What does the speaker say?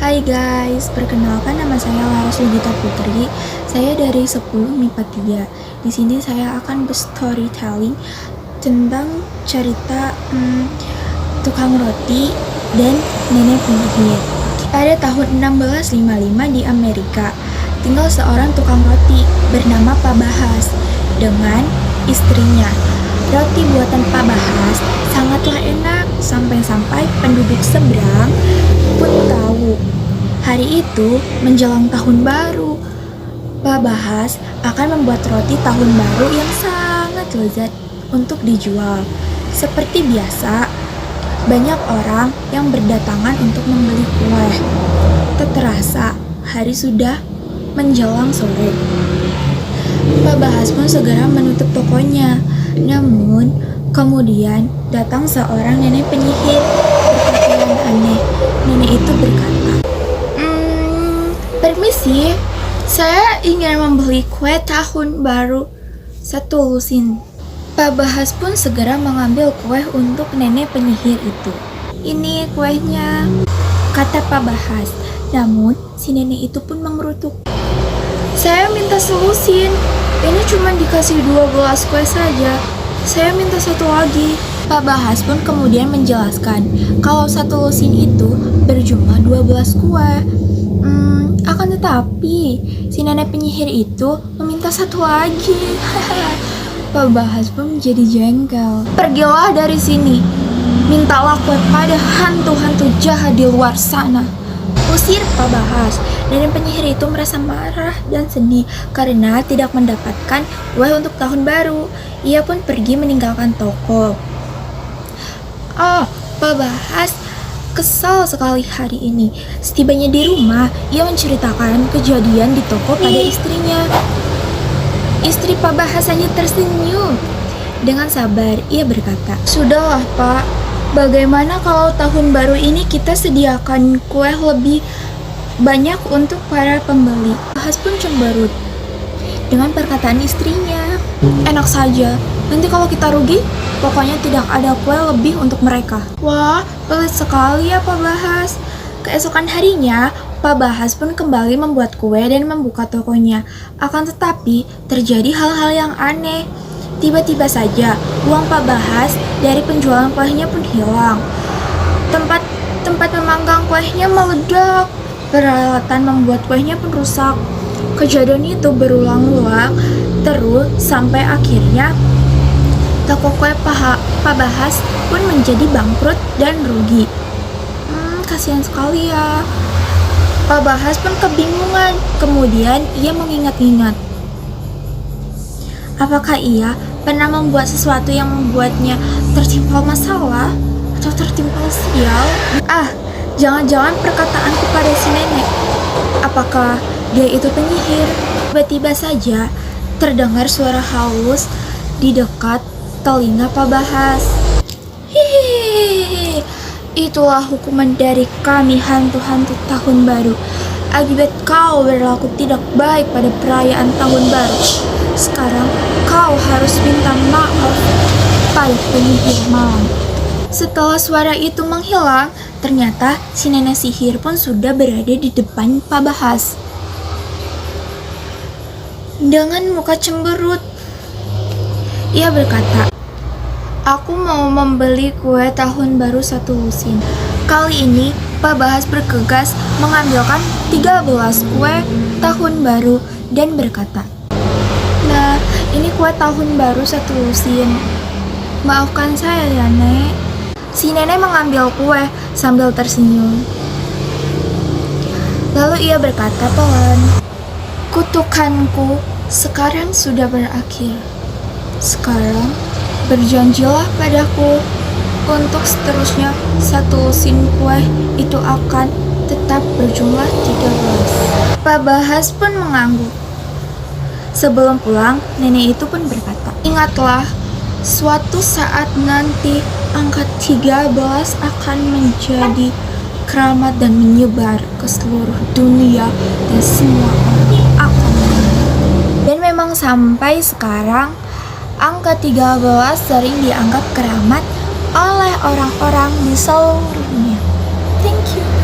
Hai guys, perkenalkan nama saya Laras Ludita Putri. Saya dari 10 MIPA 3. Di sini saya akan berstorytelling tentang cerita tukang roti dan nenek penyihir. Pada tahun 1655 di Amerika, tinggal seorang tukang roti bernama Pak Bahas dengan istrinya. Roti buatan Pak Bahas sangatlah enak sampai-sampai penduduk seberang pun tahu. Hari itu menjelang tahun baru, Pak Bahas akan membuat roti tahun baru yang sangat lezat untuk dijual. Seperti biasa, banyak orang yang berdatangan untuk membeli kue. Tak terasa, hari sudah menjelang sore. Pak Bahas pun segera menutup tokonya. Namun, kemudian datang seorang nenek penyihir berpakaian aneh. Nenek itu berkata, "Permisi, saya ingin membeli kue tahun baru 1 lusin." Pak Bahas pun segera mengambil kue untuk nenek penyihir itu. "Ini kuenya," kata Pak Bahas. Namun, si nenek itu pun mengerutuk. "Saya minta selusin. Ini cuma dikasih 12 kue saja. Saya minta 1 lagi." Pak Bahas pun kemudian menjelaskan kalau 1 lusin itu berjumlah 12 kue. Akan tetapi si nenek penyihir itu meminta 1 lagi. Pak Bahas pun menjadi jengkel. "Pergilah dari sini. Mintalah kue pada hantu-hantu jahat di luar sana," usir Pak Bahas. Nenek penyihir itu merasa marah dan sedih karena tidak mendapatkan kue untuk tahun baru. Ia pun pergi meninggalkan toko. Pak Bahas kesal sekali hari ini. Setibanya di rumah, ia menceritakan kejadian di toko pada istrinya. Istri Pak Bahas hanya tersenyum. Dengan sabar, ia berkata, "Sudahlah Pak, bagaimana kalau tahun baru ini kita sediakan kue lebih banyak untuk para pembeli?" Bahas pun cemberut dengan perkataan istrinya. "Enak saja, nanti kalau kita rugi, pokoknya tidak ada kue lebih untuk mereka." Wah, pelit sekali ya Pak Bahas. Keesokan harinya, Pak Bahas pun kembali membuat kue dan membuka tokonya. Akan tetapi, terjadi hal-hal yang aneh. Tiba-tiba saja, uang Pak Bahas dari penjualan kuehnya pun hilang. Tempat memanggang kuehnya meledak. Peralatan membuat kuehnya pun rusak. Kejadian itu berulang-ulang terus sampai akhirnya toko kue Pak Bahas pun menjadi bangkrut dan rugi. Kasihan sekali ya. Pak Bahas pun kebingungan. Kemudian ia mengingat-ingat. Apakah ia pernah membuat sesuatu yang membuatnya tertimpa masalah atau tertimpa sial? Jangan-jangan perkataanku pada si nenek. Apakah dia itu penyihir? Tiba-tiba saja terdengar suara halus di dekat telinga Pak Bahas. "Hihihi, itulah hukuman dari kami hantu-hantu tahun baru. Akibat kau berlaku tidak baik pada perayaan tahun baru. Sekarang kau harus minta maaf pada penyihir malam." Setelah suara itu menghilang, ternyata si nenek sihir pun sudah berada di depan Pak Bahas. Dengan muka cemberut, ia berkata, "Aku mau membeli kue tahun baru 1 lusin." Kali ini Pak Bahas bergegas mengambilkan 13 kue tahun baru dan berkata, "Nah, ini kue tahun baru 1 lusin. Maafkan saya ya, Nek." Si nenek mengambil kue sambil tersenyum. Lalu ia berkata pelan, "Kutukanku sekarang sudah berakhir. Sekarang berjanjilah padaku untuk seterusnya 1 lusin kue itu akan tetap berjumlah 13. Pak Bahas pun mengangguk. Sebelum pulang, nenek itu pun berkata, "Ingatlah, suatu saat nanti angka 13 akan menjadi keramat dan menyebar ke seluruh dunia dan semua orang akan mengenal." Dan memang sampai sekarang angka 13 sering dianggap keramat oleh orang-orang di seluruh dunia. Thank you.